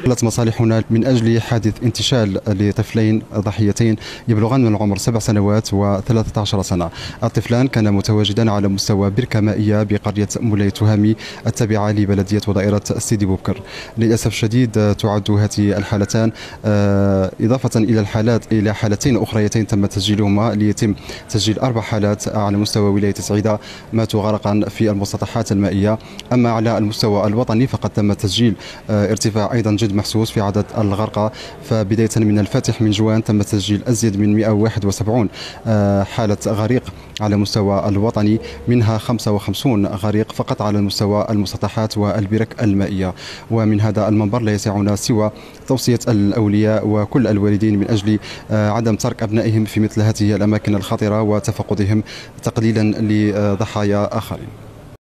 حلت مصالحنا من أجل حادث انتشال لطفلين ضحيتين يبلغان من العمر 7 سنوات و13 سنة. الطفلان كانا متواجدان على مستوى بركة مائية بقرية مولاي تهامي التابعة لبلدية ودائرة سيدي بوبكر. للأسف الشديد تعد هذه الحالتان إضافة إلى حالتين أخريتين تم تسجيلهما، ليتم تسجيل 4 حالات على مستوى ولاية سعيدة ماتوا غرقا في المسطحات المائية. أما على المستوى الوطني فقد تم تسجيل ارتفاع أيضا جد محسوس في عدد الغرقى، فبداية من الفاتح من جوان تم تسجيل أزيد من 171 حالة غريق على مستوى الوطني، منها 55 غريق فقط على مستوى المسطحات والبرك المائية. ومن هذا المنبر لا يسعنا سوى توصية الأولياء وكل الوالدين من أجل عدم ترك أبنائهم في مثل هذه الأماكن الخطرة وتفقدهم تقليلا لضحايا آخرين.